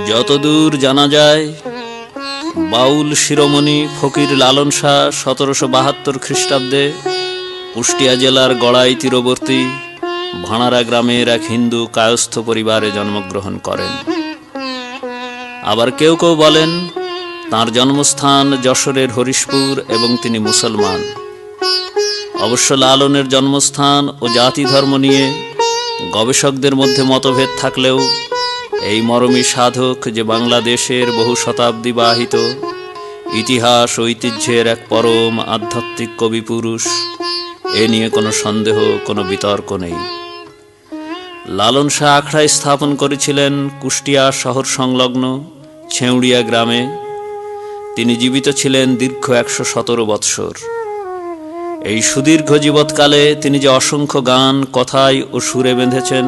যতদূর জানা যায়, বাউল শিরোমণি ফকির লালন শাহ 1772 খ্রিস্টাব্দে কুষ্টিয়া জেলার গড়াই তীরবর্তী ভাঁড়ারা গ্রামের এক হিন্দু কায়স্থ পরিবারে জন্মগ্রহণ করেন। আবার কেউ কেউ বলেন তাঁর জন্মস্থান যশোরের হরিশপুর এবং তিনি মুসলমান। অবশ্য লালনের জন্মস্থান ও জাতি ধর্ম নিয়ে গবেষকদের মধ্যে মতভেদ থাকলেও এই মরমী সাধক যে বাংলাদেশের বহু শতাব্দী বাহিত ইতিহাস ঐতিহ্যের এক পরম আধ্যাত্মিক কবি পুরুষ, এ নিয়ে কোনো সন্দেহ, কোনো বিতর্ক নেই। লালন শাহ আখড়া স্থাপন করেছিলেন কুষ্টিয়া শহর সংলগ্ন ছেউড়িয়া গ্রামে। তিনি জীবিত ছিলেন দীর্ঘ 117 বৎসর। এই সুদীর্ঘ জীবৎকালে তিনি যে অসংখ্য গান কথায় ও সুরে বেঁধেছেন,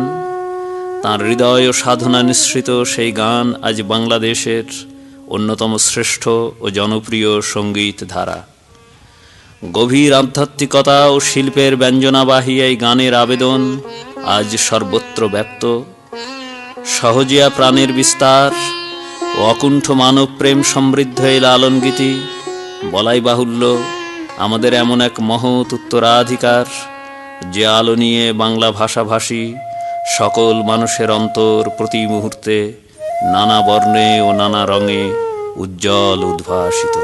তাঁর হৃদয় ও সাধনা নিঃসৃত সেই গান আজ বাংলাদেশের অন্যতম শ্রেষ্ঠ ও জনপ্রিয় সঙ্গীত ধারা। গভীর আধ্যাত্মিকতা ও শিল্পের ব্যঞ্জনাবাহী এই গানের আবেদন আজ সর্বত্র ব্যক্ত। সহজিয়া প্রাণের বিস্তার ও অকুণ্ঠ মানব প্রেম সমৃদ্ধ এই লালন গীতি বলাই বাহুল্য আমাদের এমন এক মহৎ উত্তরাধিকার, যে আলো নিয়ে বাংলা ভাষাভাষী সকল মানুষের অন্তর প্রতি মুহূর্তে নানা বর্ণে ও নানা রঙে উজ্জ্বল উদ্ভাসিত।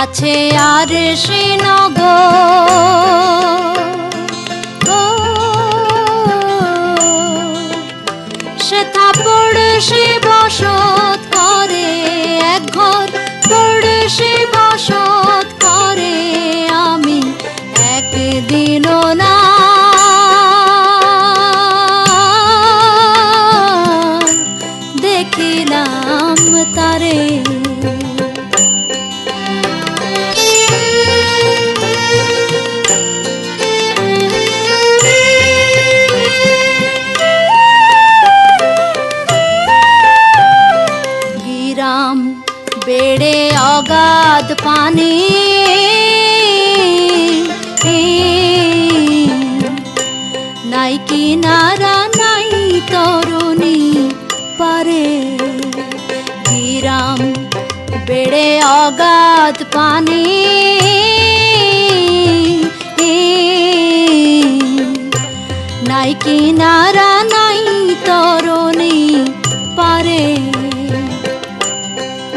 কাছে আর শ্রীনগর, সেথা পড়শি বসত করে, এক ঘর পড়শি বসত করে। আমি একদিনও না দেখিলাম তারে। বেড়ে অগাধ পানি, নাই কিনারা নাই তরুণী পারে। গিরাম বেড়ে অগাধ পানি, নাই কিনারা নাই তরুণী পারে।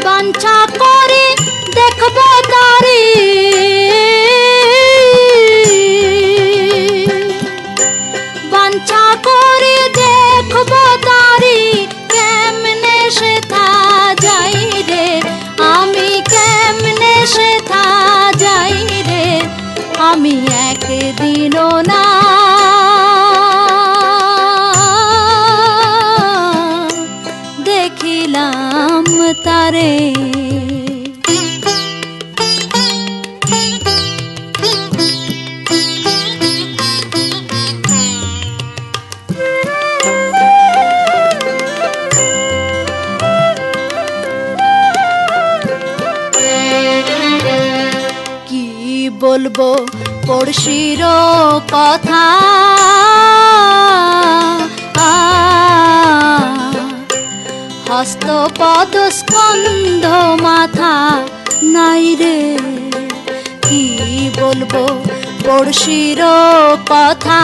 বাঞ্ছা করে দেখব তারে, বাঞ্ছা করে দেখব তারে। কেমনে সেথা যাই রে, আমি কেমনে সেথা যাই রে। আমি একদিনও না দেখিলাম তারে। কি বলবো পড়শির কথা, হস্ত পদ স্কন্ধ মাথা নাই রে। কি বলবো পড়শির কথা,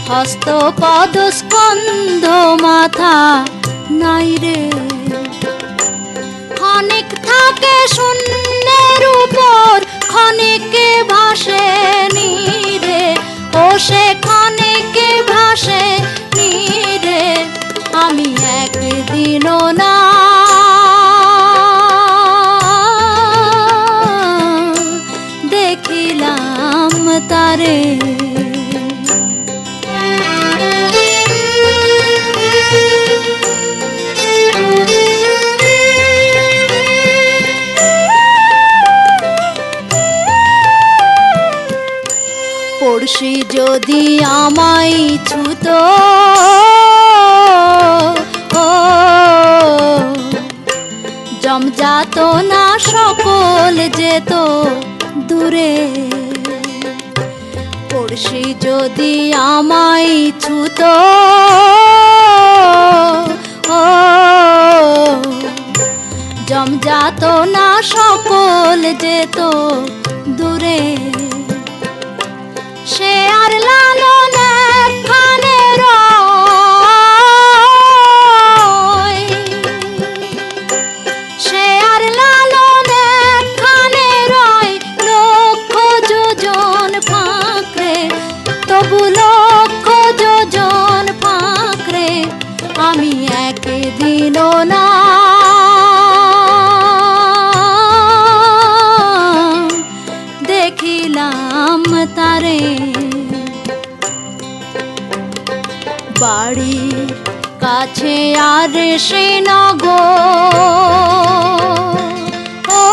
হস্ত পদ স্কন্ধ মাথা নাই রে। ক্ষণিক থাকে শূন্যের উপর, ক্ষণিকে ভাসে নীরে। ও সে ক্ষণিকে ভাসে নীরে। আমি একদিনও না দেখিলাম পড়শি যদি আমায় ছুতো, ও জমজাত না সকল যেত দূরে। পড়শি যদি আমায় ছুতো, ও জমজাত না সকল যেত দূরে। সে আর লালন একখানে রয়, সে আর লালন একখানে রয় লক্ষ যোজন ফাঁকরে, তবু লক্ষ যোজন ফাঁকরে আমি একদিনও না দেখিলাম তারে। বাড়ির কাছে আর সে নগর, ও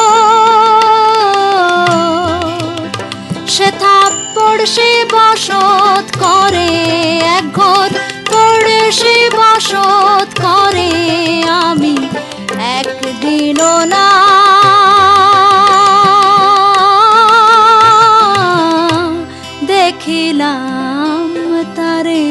সে থাপ্পড় সে বসত করে এক ঘর, পড়ে সে বসত করে আমি একদিনও না দেখিলাম তারে।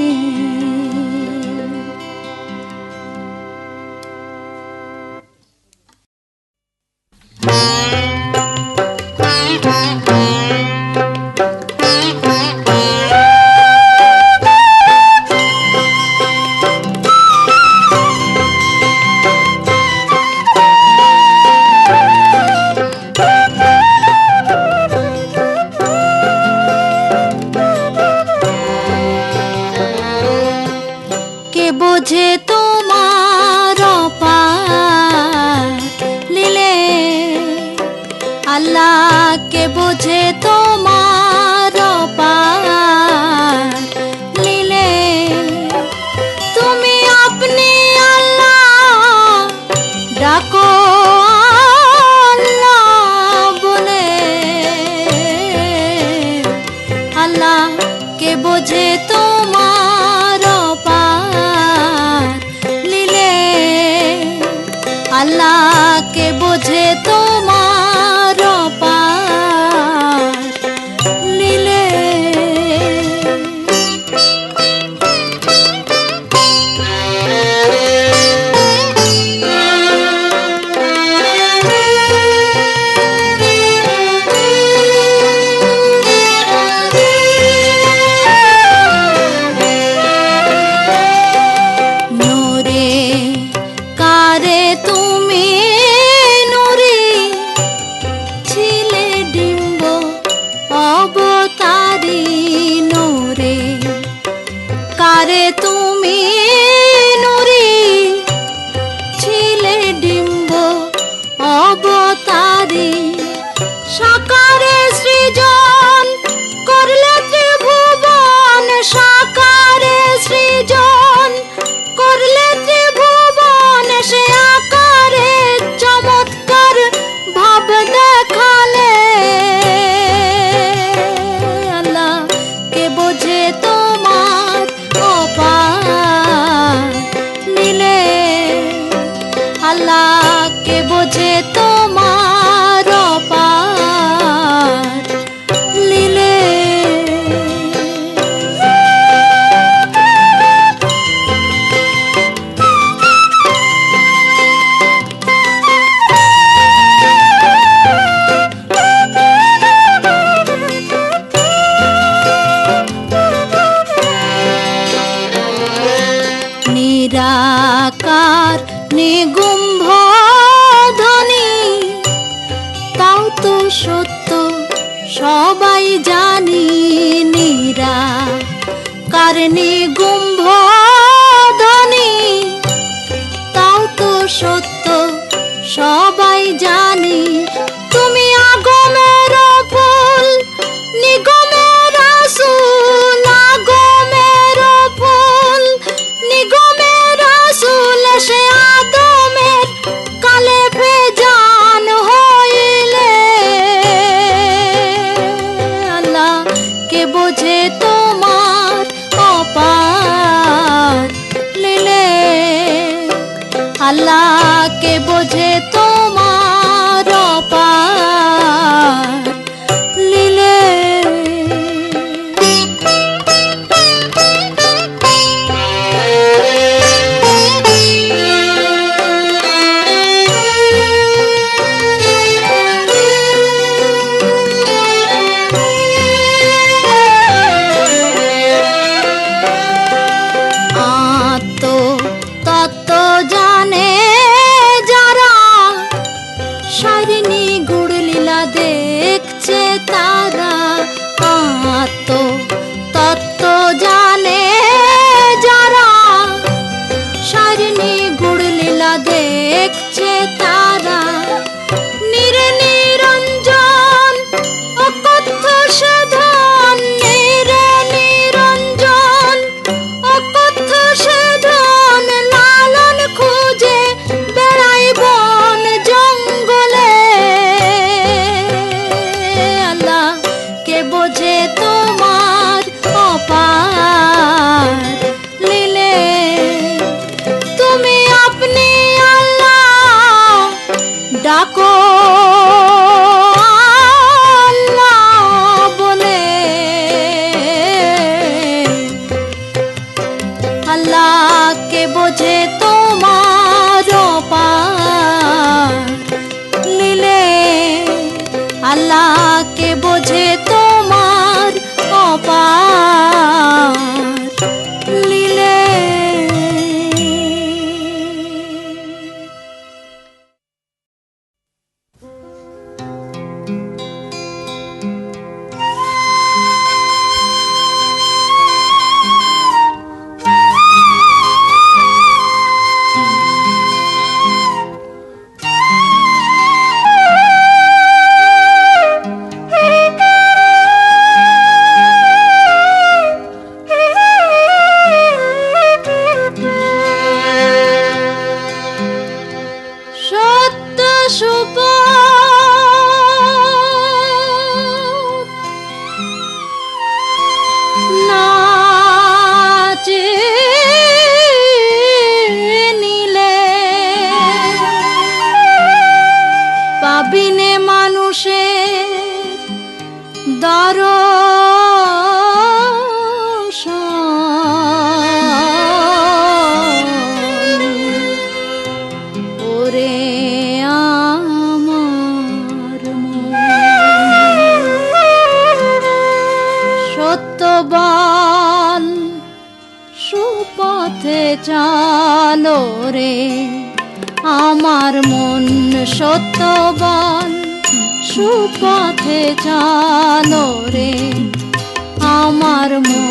কে বোঝে তোমার অপার লীলে, আল্লাহ কে বোঝে তোমার অপার লীলে। তুমি আপনি আল্লাহ ডাকো আল্লাহ বলে, আল্লাহ কে বোঝে তোমার অপার লীলে, আল্লাহ কে বোঝে তোমার অপার লীলে। নূরে কারে তুমি নুরি ছিলে ডিম্ব অবতারি, নূরে কারে তুমি নুরি ছিলে ডিম্ব অবতারি। সাকারে সৃজন করলে ত্রিভুবন, সাকারে সৃজন করলে ত্রিভুবন, সে আকারে চমৎকার ভাব দেখালে। আল্লাহ কে বোঝে তোমার অপার লীলে, আল্লাহ কে বোঝে তোমার অপার লীলে। নিরাকার নিগুম্ভ ধ্বনি, তাও তো সত্য সবাই জানি। নিরাকার নিগুম্ভ ধ্বনি, তাও তো সত্য সবাই জানি। তুমি আগমের ফুল নিগমের রাসূল, আগমের ফুল নিগমের রাসূল, সে আদমের কালে ভেজান হইলে। আল্লাহ কে বোঝে তো আল্লাহকে বোঝে তোমার অপার লীলে। আল্লাহকে বোঝে তোমার অপার লীলে। পাবিনে মানুষের দর্শন ওরে আমার মন। সত্যবান সুপথে চালো রে আমার মন, সত্যবান সুপথে চালো রে আমার মন।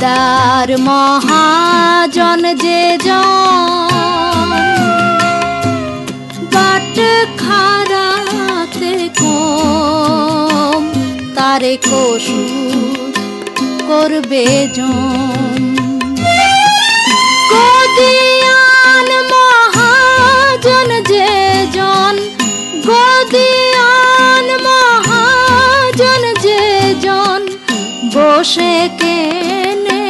তার মহাজন যে জন বাট খারাতে কম তারে কসু করবে জন। গদিয়ান মহাজন যে জন, গদিয়ান মহাজন যে জন বসে কেনে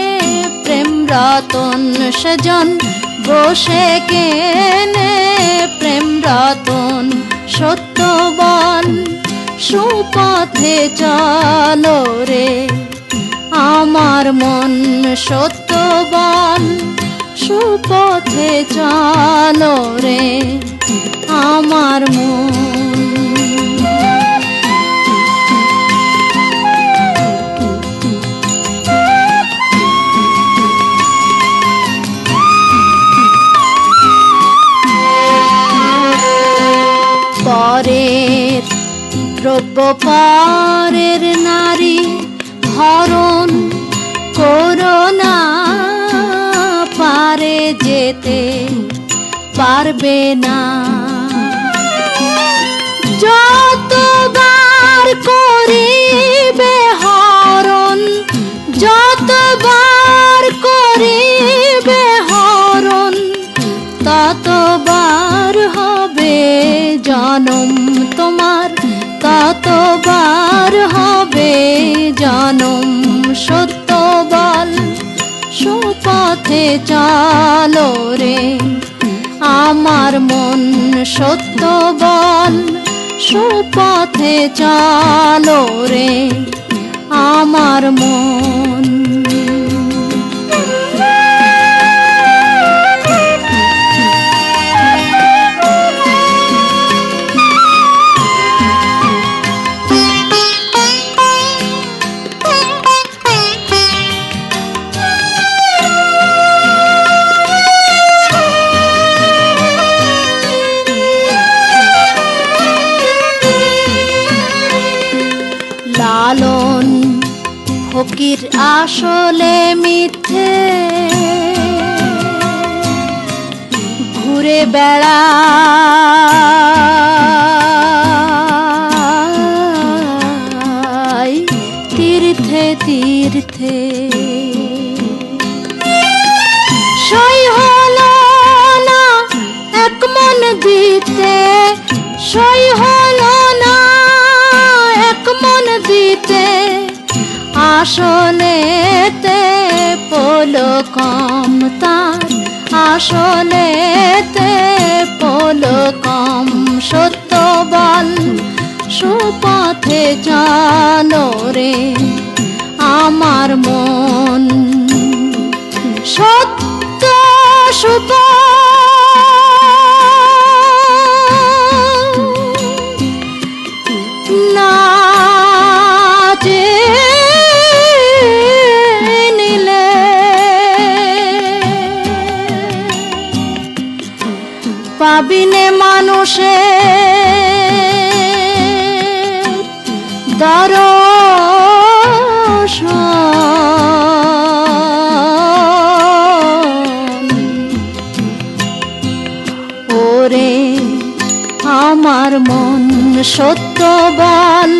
প্রেম রতন সেজন, বসে কেনে প্রেম রতন। সত্যবান সুপথে চলো রে আমার মন, সত্যবান সুপথে চলো রে আমার মন। পরের দ্রব্য পরের নারী হরণ করোনা পারে যেতে পারবে না। যতবার করিবে হরণ, যতবার করিবে হরণ, ততবার হবে জনম তোমার, ততবার হবে জনম। সত্য বল সুপথে চলো রে আমার মন, সত্য বল সুপথে চলো রে আমার মন। লালন ফকির আসলে মিথ্যে, ঘুরে বেড়ায় তীর্থে তীর্থে। সই হলো না এক মন দিতে, সই হলো না এক মন দিতে, আসলেতে পোলো কম তার, আসলেতে পোলো কম। সত্য বল সুপথে চলো রে আমার মন, সত্য সুপথ না নিলে পাবিনে মানুষে দর্শন। ওরে আমার মন সত্য বল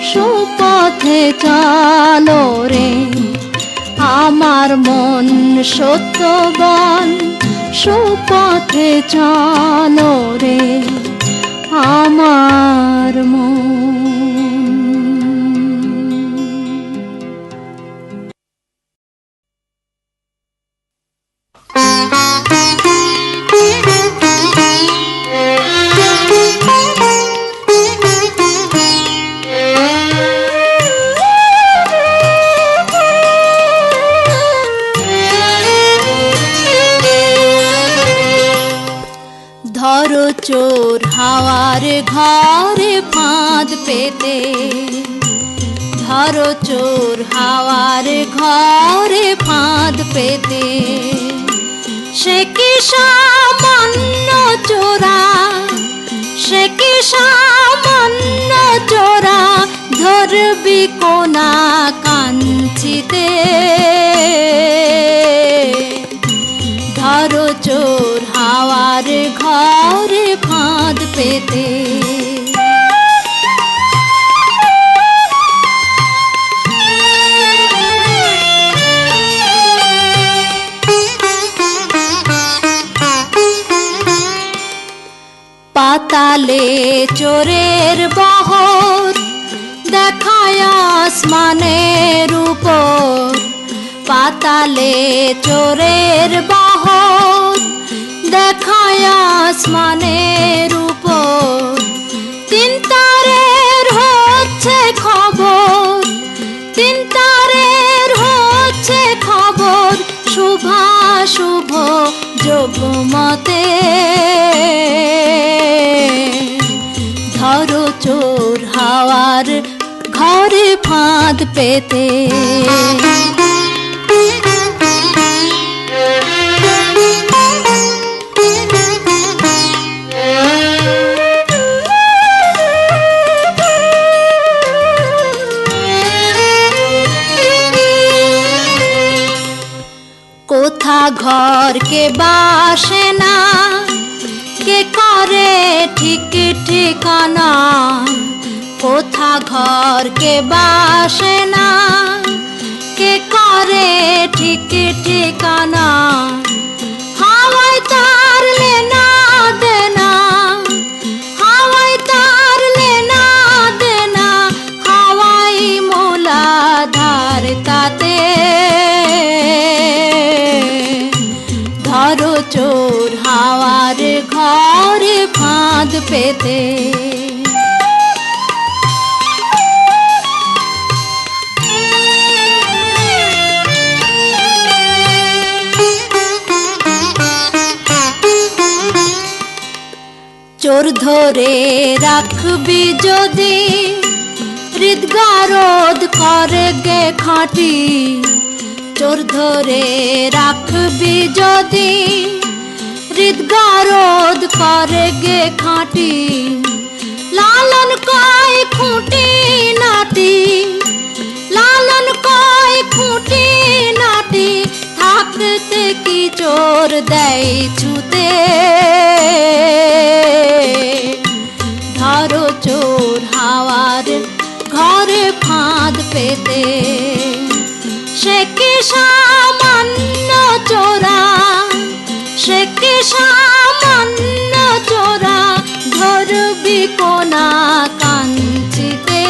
সুপথে চলো রে আমার মন, সত্য বল সুপথে চলো রে আমার মন। ধরো চোর হাওয়ার ঘরে ফাঁদ পেতে, ধরো চোর হাওয়ার ঘরে ফাঁদ পেতে। সে কি সামান্য চোরা, সে কি সামান্য চোরা, ধরবি কোনা কাঞ্চিতে। ধরো চোর হাওয়ার ঘরে ফাঁদ পেতে। পাতালে চোরের বহর দেখায় আসমানের উপর, পাতালে চোরের বহর দেখায় আসমানের উপর। তিন তারের হচ্ছে খবর, তিন তারের হচ্ছে খবর, শুভাশুভ যোগমতে। ধরো চোর হাওয়ার ঘরে ফাঁদ পেতে। কোথা ঘর কে বাসে না, কে করে ঠিক ঠিকানা, কোথা ঘর কে বাসে না, কে করে ঠিক ঠিকানা, হাওয়ায় তার লেনা দেনা, হাওয়ায় তার লেনা দেনা, হাওয়াই মূলাধার তাতে, ধরো চোর হাওয়ার ঘরে ফাঁদ পেতে। চোর ধরে রাখবি যদি, হৃদগারদ করে গে খাঁটি, চোর ধরে রাখবি যদি, হৃদগারদ করে গে খাঁটি, লালন কয় খুঁটি নাটি, লালন কয় খুঁটি নাটি, থাকতে কি চোর দেয় ছুতে, ধরো চোর হাওয়ার ঘরে ফাঁদ পেতে। সে কি সামান্য চোরা, সে কি সামান্য চোরা, ধরবি কোনা কাঞ্চিতে,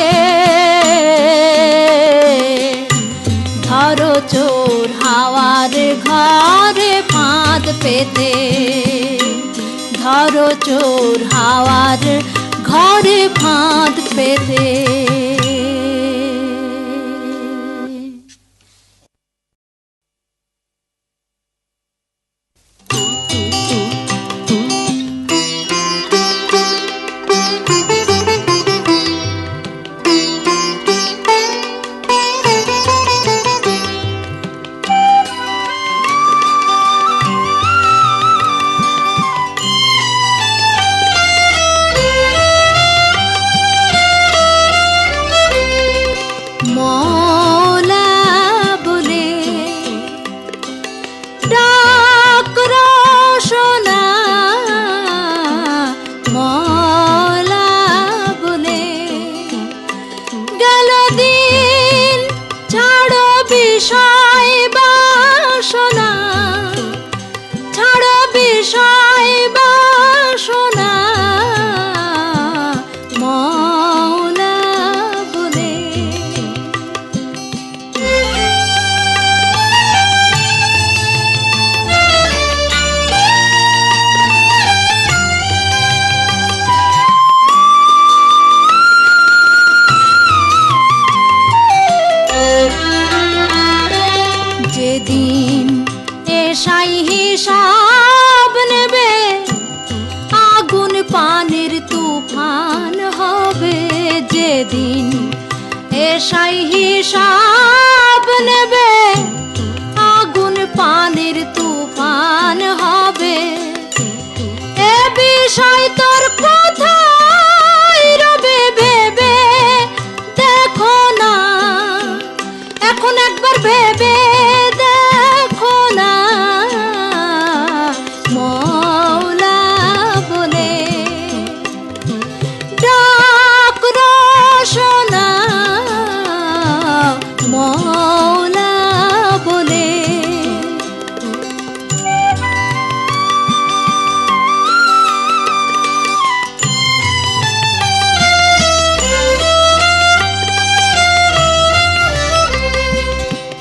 ধরো চোর হাওয়ার ঘরে ফাঁদ পেতে, ধরো চোর হাওয়ার ঘরে ফাঁদ পেতে। যেদিন এসাই হিসাব নেবে, আগুন পানির তুফান হবে, যেদিন এসাই হিসাব নেবে, আগুন পানির তুফান হবে, এ বিষয় তোর কোথায় রবে ভেবে দেখো না, এখন একবার ভেবে দেখো না, মওলা বলে ডাক রোশনা, মওলা বলে।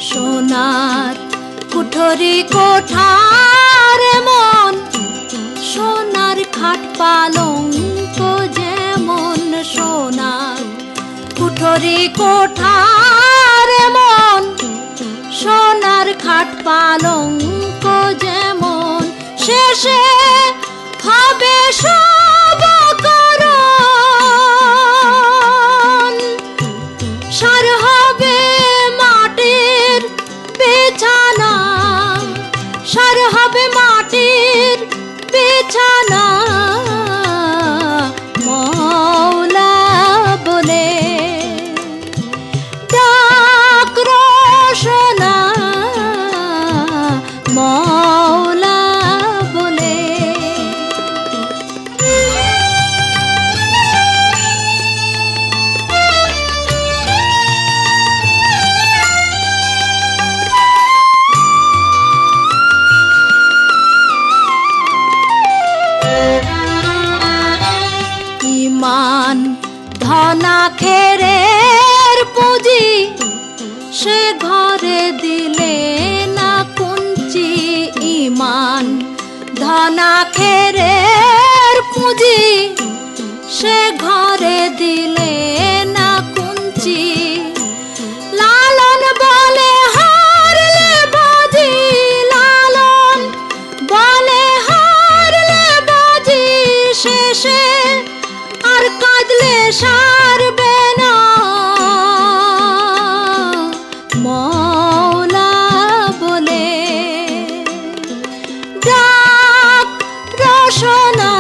সোনার কুঠরি কোঠার মন, সোনার খাট পালঙ্ক যেমন, সোনার কুঠরি কোঠার মন, সোনার খাট পালঙ্ক যেমন, শেষে হবে সব করণ, সার হবে মাটির বিছানা, সার হবে মাটির বিছানা, মওলা বলে ডাক রোশনা, মওলা বলে। ইমান ধনাখেরের পুঁজি সে ঘরে দিলে না কুঞ্চি ইমান ধনাখেরের পুঁজি সে ঘরে দিলে না কুঞ্চি লালন বলে হারলে বাজি লালন বলে হারলে বাজি শেষে আর কাঁদলে সারবে না মওলা বলে ডাক রসনা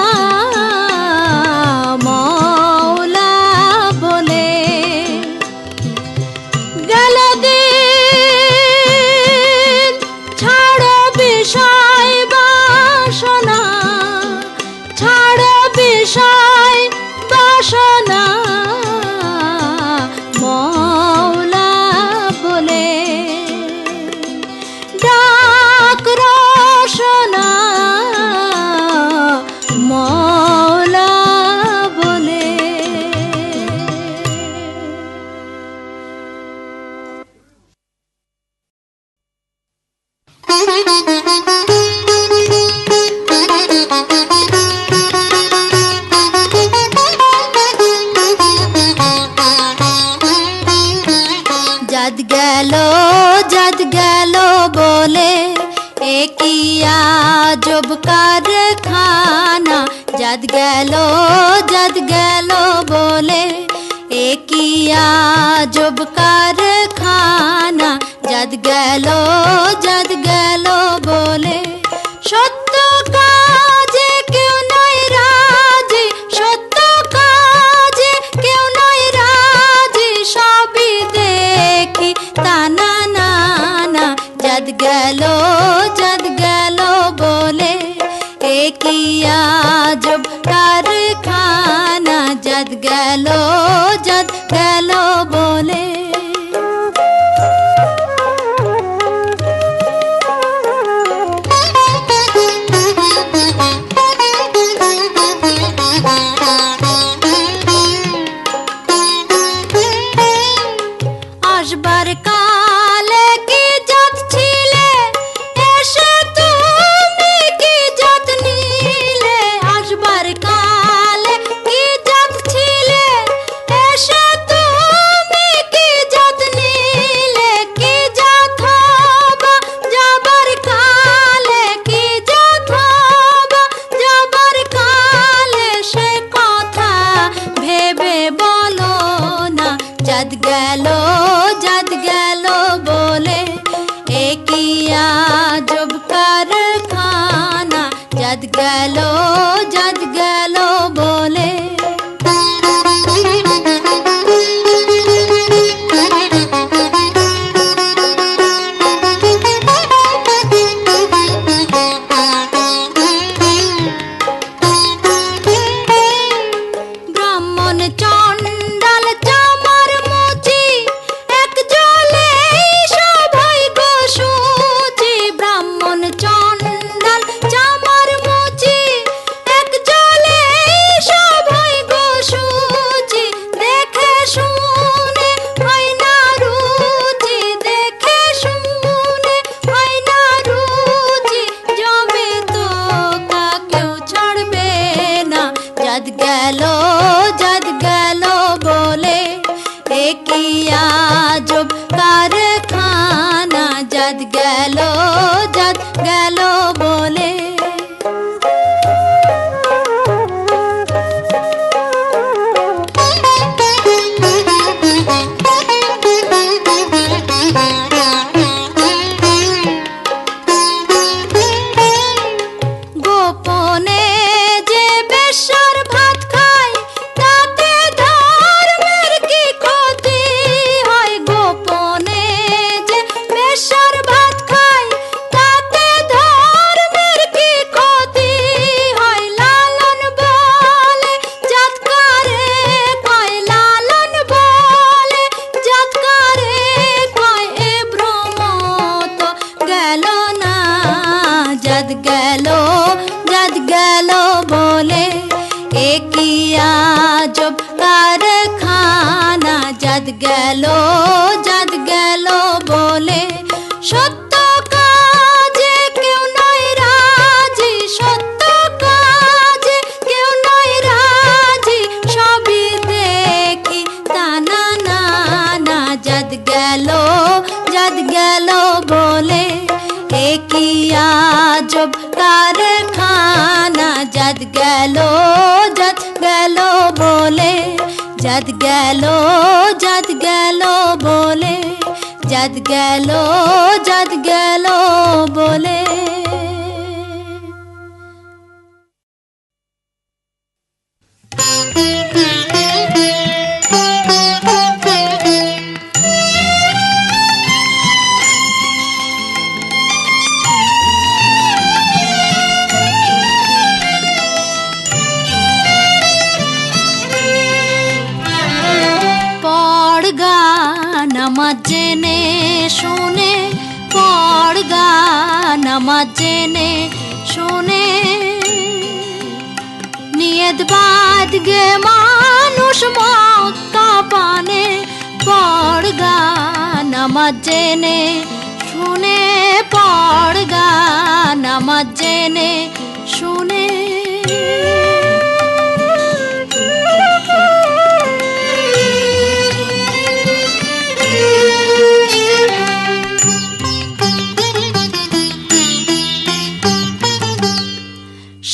মওলা বলে গেল দিন ছাড়ো বিষয় বাসনা ছাড়ো বিষয় বাসনা মওলা বলে ডাক রসনা মওলা বলে। जद गलो बोले एकिया जब कारखाना जद गलो बोले एकिया जब कारखाना जद गलो बोले सत्य काजे क्यों नहीं राजी सत्य काजे क्यों नहीं राजी सभी देखी ताना नाना जद गलो बोले एकिया जब कारखाना जद गलो बोले আসবার কালে কি জাত ছিলে এসে তুমি কি জাত নিলে আসবার কালে কি জাত ছিলে এসে তুমি কি জাত নিলে কি জাত হবা যাবার কালে কি জাত হবা যাবার কালে সে কথা ভেবে বলো না जद गलो बोले एकिया जब कारखाना जद गलो बोले ब्राह्मण चंडाल चामार मुची एक जले सबाई गोसुची ब्राह्मण चंडाल चामार मुची एक जले सबाई गोसुची देखे शुने হয় না রুচি देखे शुने হয় না রুচি জবে তো কাকেও ছাড়বে না जद गलो बोले एकिया जब कारखाना जद गलो बोले গোপনে যে বেশ্যার ভাত খায় তাতে ধর্মের কি ক্ষতি জাত গেল বলে সত্য কাজে কেউ নয় রাজি, সত্য কাজে কেউ নয় রাজি, সবই দেখি তা না না না। জাত গেল বলে কি আজব কারখানা। জাত গেল বলে জাত গেল বলে জাত গেল বলে। নামাজ জেনে শুনে পড় গা, নামাজ জেনে শুনে নিয়ত বাদ গে মানুষ মক্কা পানে। পড় গা নামাজ জেনে শুনে পড় গা, নামাজ জেনে শুনে।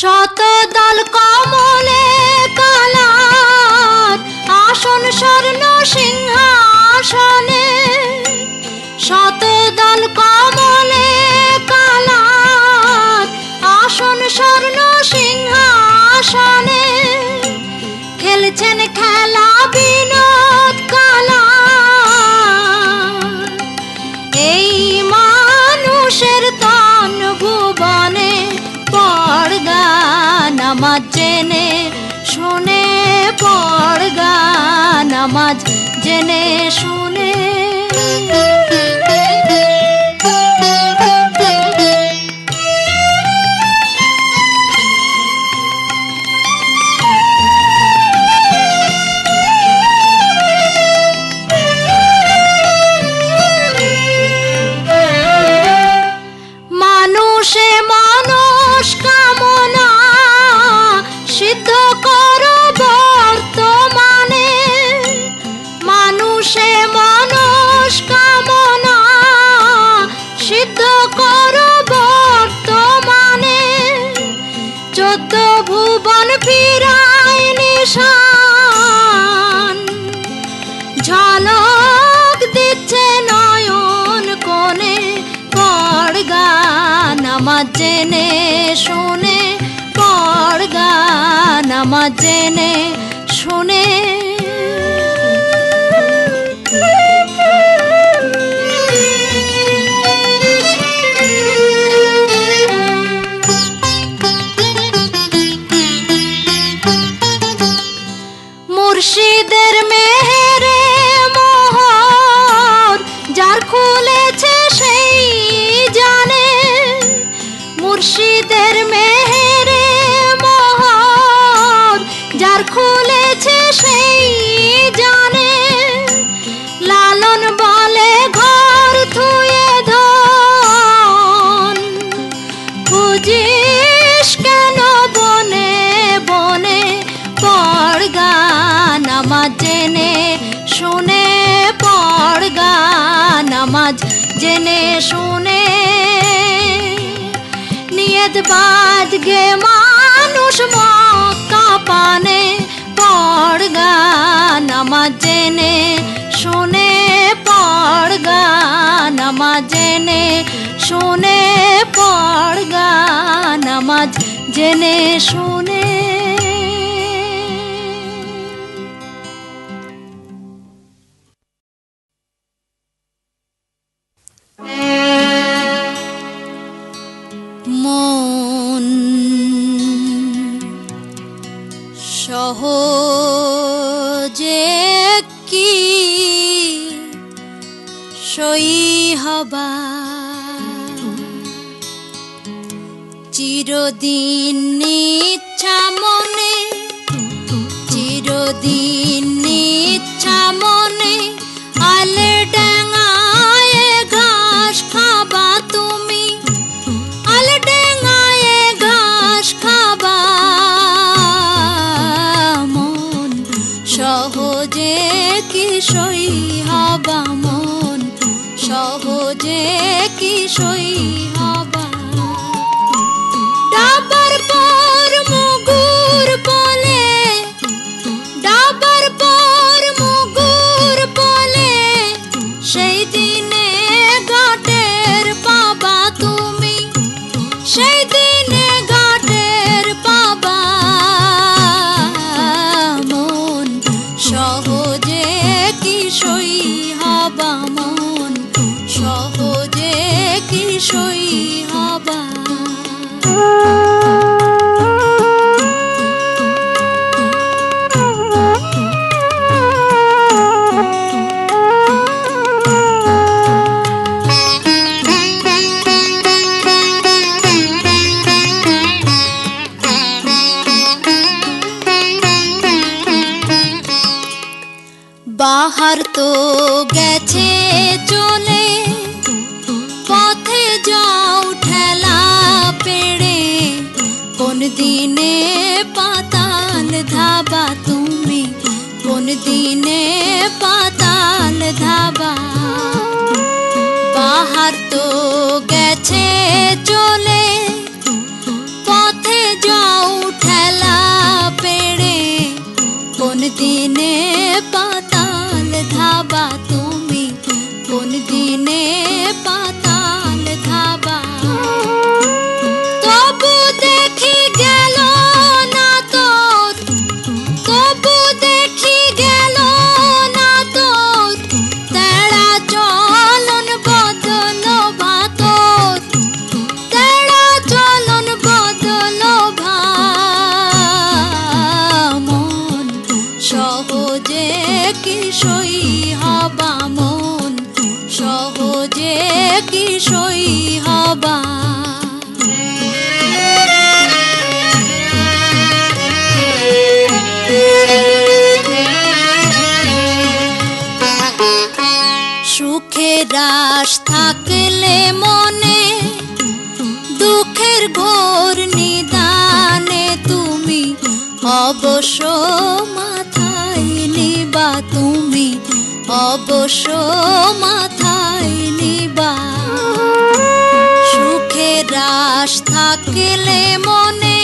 শত দল কমলে কালার আসন স্বর্ণ সিংহাসনে, শত দল কমলে কালার আসন স্বর্ণ সিংহাসনে। খেলছেন খেলা বিনোদ কালার এই মানুষের তন ভুবনে। পড় গা নামাজ জেনে শুনে পড় গা, নামাজ জেনে শুনে। মানুষে মানুষ কামনা সিদ্ধ করো বর্তমানে, মানুষে মানুষ কামনা সিদ্ধ করো বর্তমানে। 14 ভুবন ফিরায় নিশান, ঝলক দিচ্ছে নয়ন কোণে। পড় গা নামাজ জেনে শুনে পড় গা, নামাজ জেনে শুনে। মুর্শিদের মেহেরে মোহর যার খুলেছে সেই জানে, মুর্শিদের মেহেরে মোহর যার খুলেছে সেই জানে। লালন বলে ঘর থুয়ে ধন খুঁজিস কেন বনে বনে। পড় গা নামাজ জেনে শুনে পড় গা, নামাজ জেনে শুনে। নিয়ত বাদ গে মানুষ মক্কা পানে। পড় গা নামাজ জেনে শুনে পড় গা, নামাজ জেনে শুনে পড় গা, নামাজ জেনে শুনে। মন সহজে কি সই হবা, চিরদিন ইচ্ছা মনে, চিরদিন ইচ্ছা মনে সহজে কি সই হবা মন, সহজে কি সই হবা। ডাবার পর মুগুর বলে, ডাবার পর মুগুর বলে, সেই দিনে ঘাটের পাবা তুমি, সেই দিনে ঘাটের পাবা মন, সহজে কি সই হবা মন, সহজে কি সই হবা। বাহার তো গেছে চলে, পথে যাও ঠেলা পেড়ে, কোন দিনে পাতাল ধাবা তুমি, কোন দিনে পাতাল ধাবা। বাহার তো গেছে চলে, পথে যাও ঠেলা পেড়ে, কোন দিনে পাতাল ধাবা তুমি, কোন দিনে পাতাল ধাবা। তবু দেখি গেল না তোর, তবু দেখি গেল না তোর, তেড়া চলন বদল ভাতর, তেড়া চলন বদল ভা মন, সহজে কি সই হবা মন, সহজে কি সই হবা। সুখের আশ থাকলে মনে, দুঃখের ঘোর নিদানে তুমি, অবশ্য মাথায় নিবা তুমি, অবশ্য মাথায় নিবা। সুখের আশ থাকলে মনে,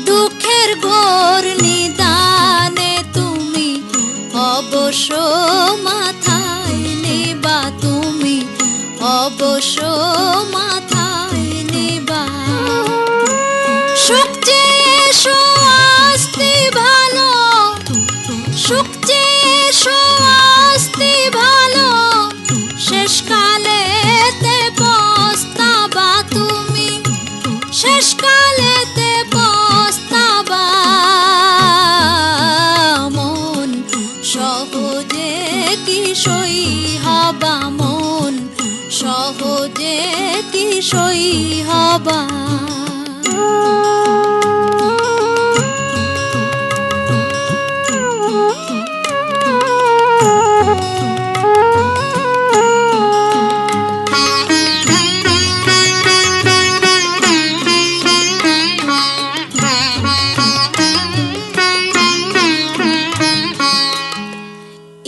দুঃখের ঘোর নিদানে তুমি, অবশ্য মাথায় নিবা তুমি, অবশ্য মাথায় নিবা। সুখ চেয়ে শাস্তি ভালো, সুখ চেয়ে শাস্তি ভালো, শেষকালেতে পস্তাবা তুমি, শেষকালেতে পস্তাবা মন, সহজে কি সই হবা মন, সহজে কি সই হবা।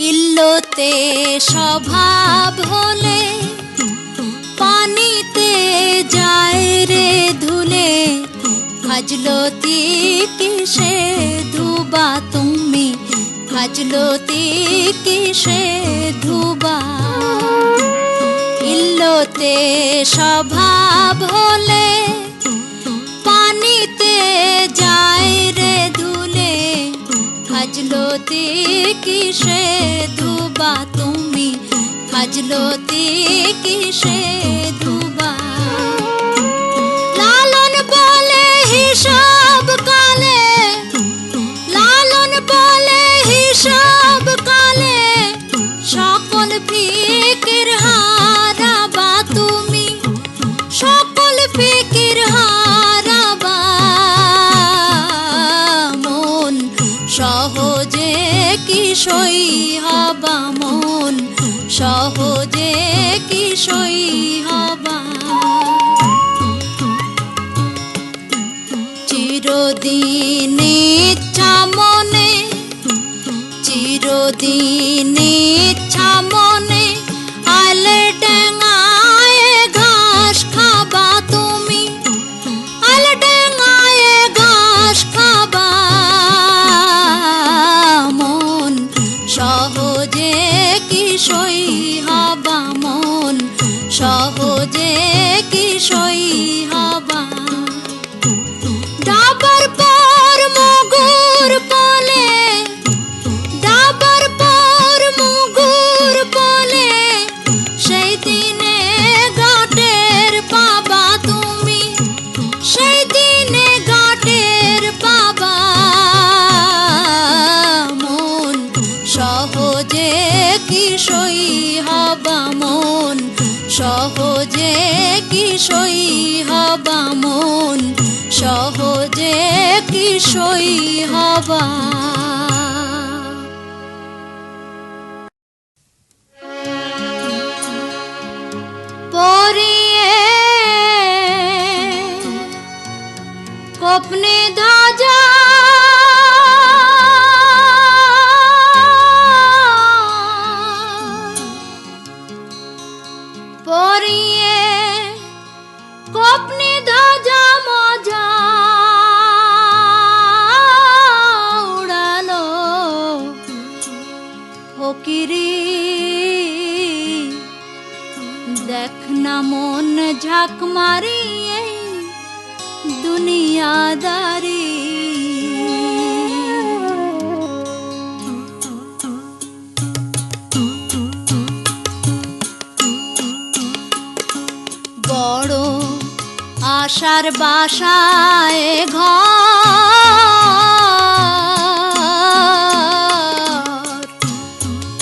ইল্লতে স্বভাব হলে, পানিতে যায় রে ধুলে, খাজলতি কিসে ধুবা তুমি, খাজলতি কিসে ধুবা। ইল্লতে স্বভাব হলে, পানিতে যায় রে ধুলে, খাজলতি কিসে ধুবা তুমি, খাজলতি কিসে ধুবা। লালন বলে হিসাব কালে, লালন বলে হিসাব কালে, সকল ফিকির হারাবা তুমি, সকল ফিকির হারাবা মন, সহজে কি সই হবা মন, সহজে কি সই হবা। চিরদিন ইচ্ছা মনে, যতদিন ইচ্ছা মনে আলে ডেঙ্গায় ঘাস খাবা তুমি, আলে ডেঙ্গায় ঘাস খাবা। মন সহজে কি সই হবা, মন সহজে কি সই হবা। ডাবার পর মুগুর বলে, ডাবার পর মুগুর বলে, সেই দিনে গাটের পাবা তুমি, সেই দিনে গাটের পাবা। মন সহজে কি সই হবা, মন সহজে কি সই হবা, মন সহজে কি সই হবা। পরিয়ে কপনে ধাজা পরিয়ে কপনে ধাজা মজা উড়ালো ফকিরি। দেখ না মন ঝাঁক মারিয়ে দুনিয়াদারি। বড় আশার বাসায় ঘর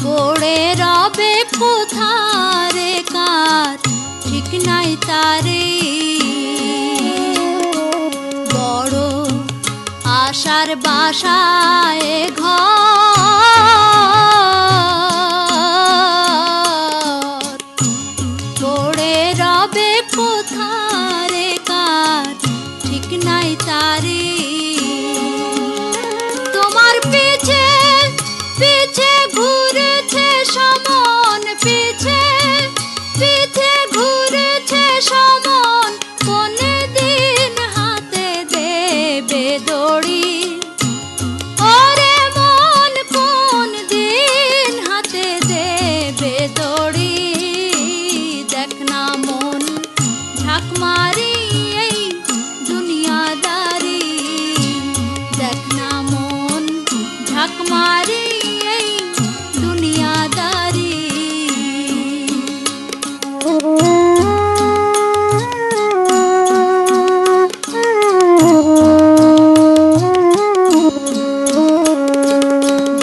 পড়ে রবে কোথারে কার ঠিক নাই তারে। বড় আশার বাসায় ঘর পড়ে রবে কোথারে কার ঠিক নাই তারে। তোমার পিছে পিছে ঘুরেছে সমন, পিছে পিছে ঘুরেছে সমন, কোন দিন হাতে দেবে দড়ি। ওরে মন কোন দিন হাতে দেবে দড়ি। দেখ না মন ঝাঁক মারি এই দুনিয়াদারি, দেখ না মন ঝাঁক মারি এই দুনিয়াদারি।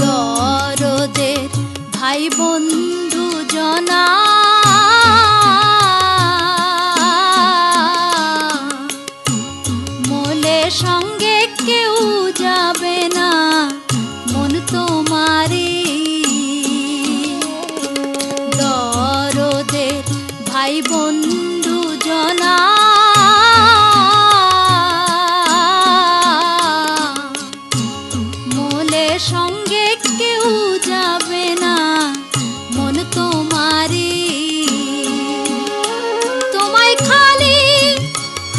দরদের ভাই বন্ধু জনা মোলে সঙ্গে কেউ যাবে না, মন তোমারি। দরদের ভাই বন্ধু জনা মোলে সঙ্গে কেউ যাবে না, মন তোমারি। তোমায় খালি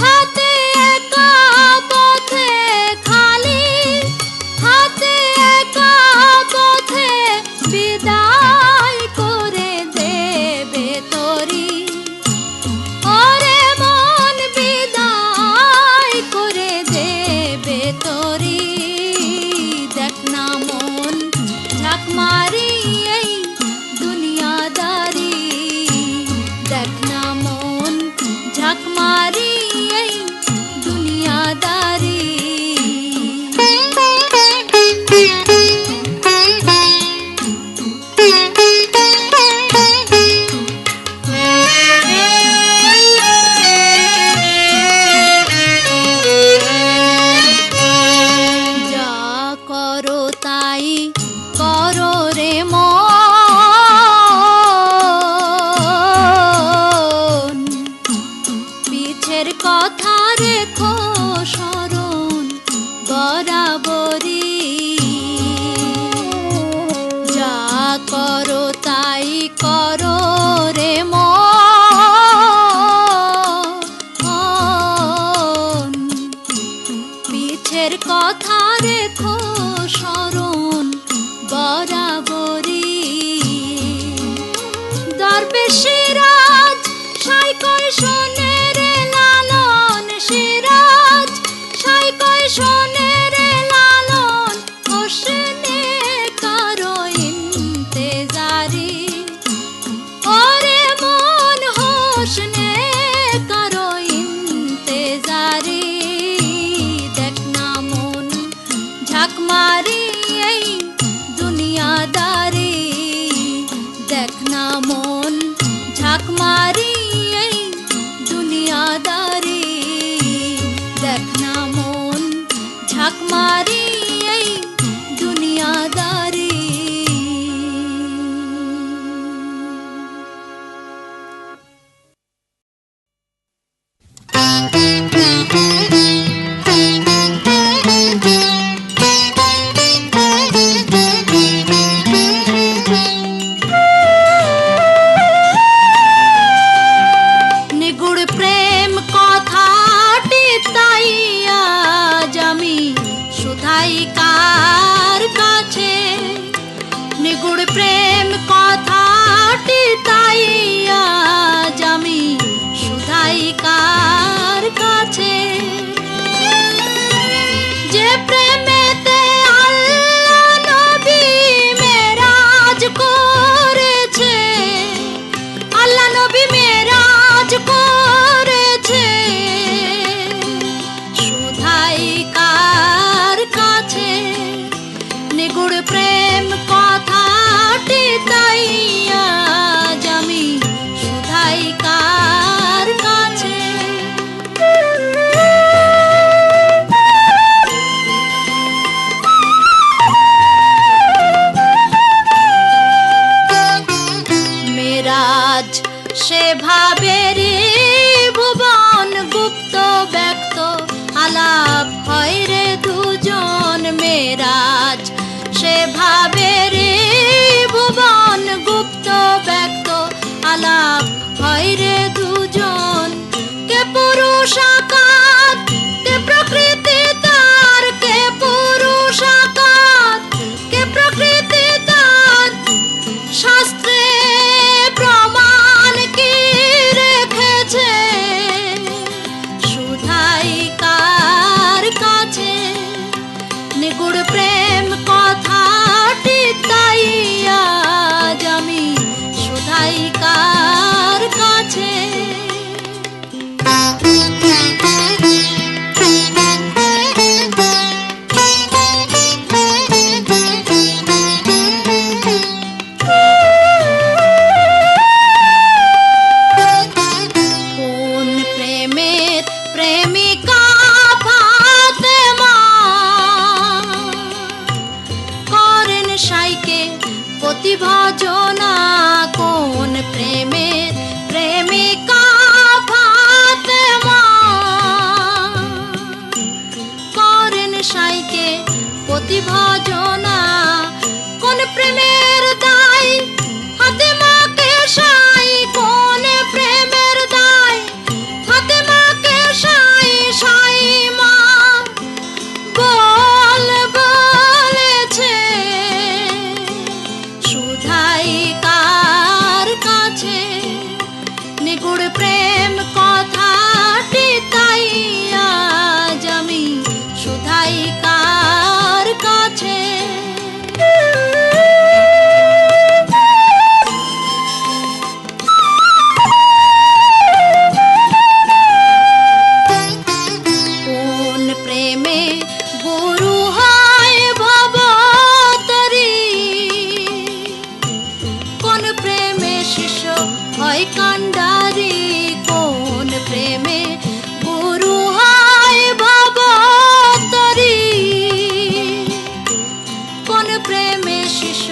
হাতে একা পথে, খালি হাতে একা পথে বিদায় করে দেবে তরি। ওরে মন বিদায় করে দেবে তরি। দেখ না মন ঝাঁক মারি এই দুনিয়াদারি, দেখ না মন ঝাঁক মারি এই দুনিয়াদারি। যা করো তাই করো রে মন, পিছের কথা রেখো স্মরণ বরাবরি। যা মারি এই দুনিয়াদারি, দেখ না মন ঝাঁক মারি এই দুনিয়াদারি। নিগুড় প্রেম কথাটি তাই আজ আমি শুধাই কার কাছে, নিগুড় প্রেম কথাটি তাই আজ আমি শুধাই কার কাছে। যে প্রেমেতে আল্লাহ নবী মেরাজ করেছে, আল্লাহ নবী মেরাজ করেছে, শুধাই কার কাছে। নিগুড় প্রেম কথাটি তাই আজ আমি শুধাই কার কাছে। মেরাজ সে ভাবেরি ভুবন গুপ্ত ব্যক্ত আলাপ হয় রে দুজন। মেরাজ সে ভাবেরি ভুবন গুপ্ত ব্যক্ত আলাপ হয় রে দুজন। কে পুরুষ আকার কে প্রকৃতি তার, কে পুরুষ আকার কে প্রকৃতি তার, শাস্ত্রে প্রমাণ কি রেখেছে, শুধাই কার কাছে। নিগুড় প্রেম কথাটি তাই আজ আমি শুধাই কার কাছে। কোন প্রেমের প্রেমিকা ফাতেমা করেন সাইকে প্রতিভজনা, কোন প্রেমের প্রেমিকা ফাতেমা করেন সাইকে প্রতিভজনা। কোন প্রেমের দায় ফাতেমাকে সাই, কোন প্রেমের দায় ফাতেমাকে সাই, সাই মা বলেছে, শুধাই কার কাছে। নিগুড় প্রেম কথাটি তাই আজ আমি শুধাই কার কাছে। কোন প্রেমে গুরু হয় ভবতরী, কোন প্রেমে শিষ্য হয় কান্ডারি, কোন প্রেমে গুরু হয় ভবতরী, কোন প্রেমে শিষ্য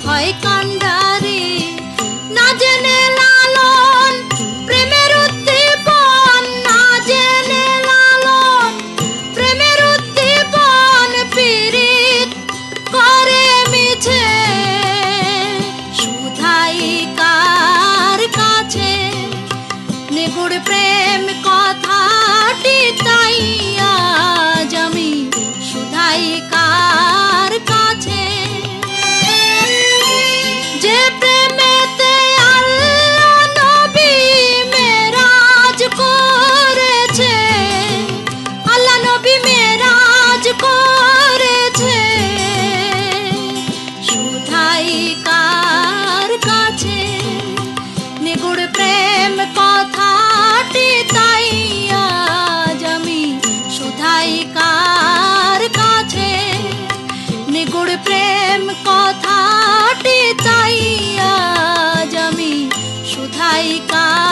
হয় কান্ডারি। না জেনে লালন প্রেমের উদ্দীপন, না জেনে লালন প্রেমের উদ্দীপন, পীড়িত করে মিছে, শুধাই কার কাছে। নিগুড় প্রেম কথাটি তাই আজ আমি শুধাই কার কাছে। যে প্রেমেতে আল্লাহ নবী মেরাজ করেছে, আল্লাহ নবী মেরাজ করেছে, শুধাই কার কাছে। নিগুড় প্রেম কথাটি তাই আজ আমি শুধাই কার কাছে। নিগুড় প্রেম কথাটি তাই আজ আমি শুধাই কার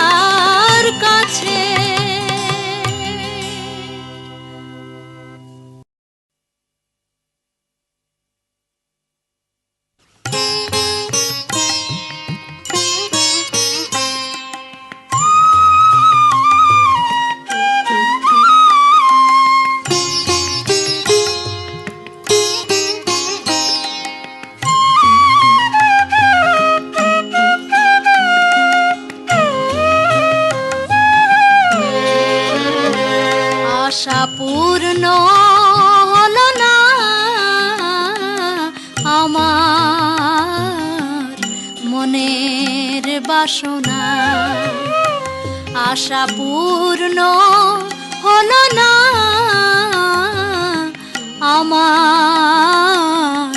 আমার মনের বাসনা আশা পূর্ণ হলো না আমার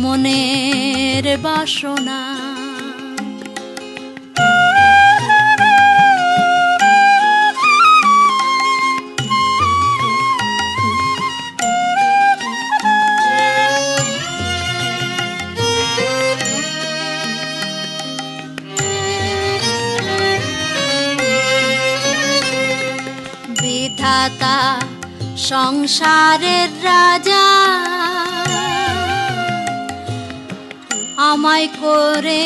মনের বাসনা। বিধাতা সংসারের রাজা আমায় করে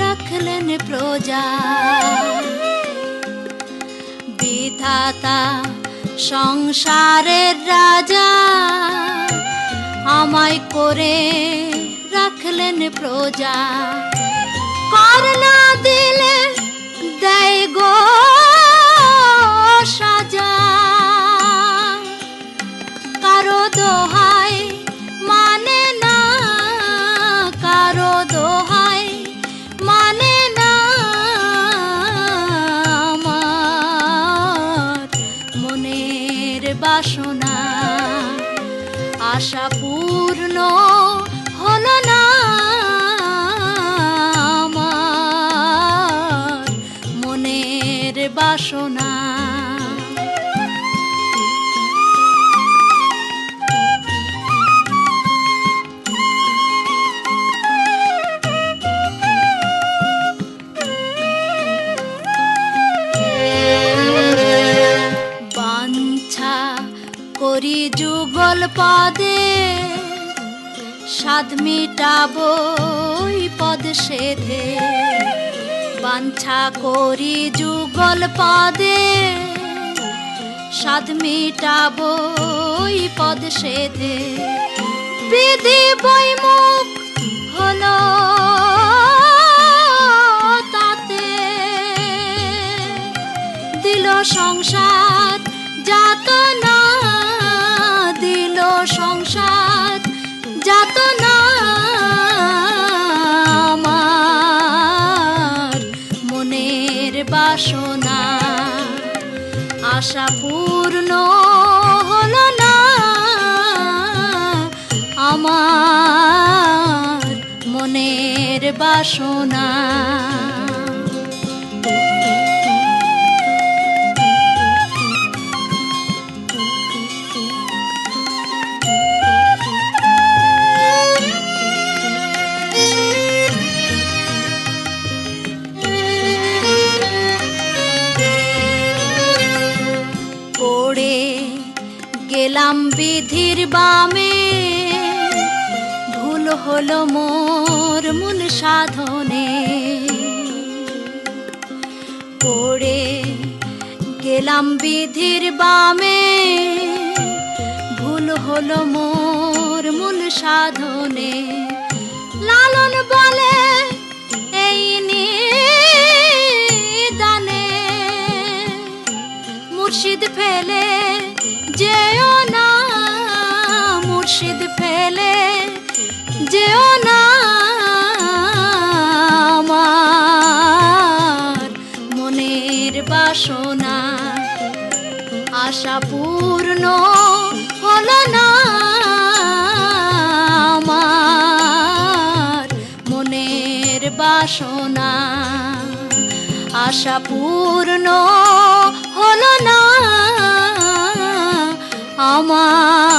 রাখলেন প্রজা। বিধাতা সংসারের রাজা আমায় করে রাখলেন প্রজা। কর না দিলে দেয় গো সাজা, কারো দোহাই মানে না, কারো দোহাই মানে না আমার মনের বাসনা আশা পূর্ণ হলো না আমার মনের বাসনা। করি যুগল পদে স্বাদ মিটাবো পদ সেধে। বাঞ্ছা করি যুগল পদে স্বাদ মিটাবো পদ সেধে। বিধি বৈমুখ হলো তাতে দিল সংসার যাতনা, দিল সংসার যাতনা আমার মনের বাসনা আশা পূর্ণ হলো না আমার মনের বাসনা। গেলাম বিধির বামে ভুল হলো মোর মূল সাধনে। পড়ে গেলাম বিধির বামে ভুল হলো মোর মূল সাধনে। লালন বলে এই নিদানে মুর্শিদ ফেলে যেও না, মুর্শিদ ফেলে যেও না আমার মনের বাসনা আশা পূর্ণ হলো না আমার মনের বাসনা আশা পূর্ণ হলো না আমার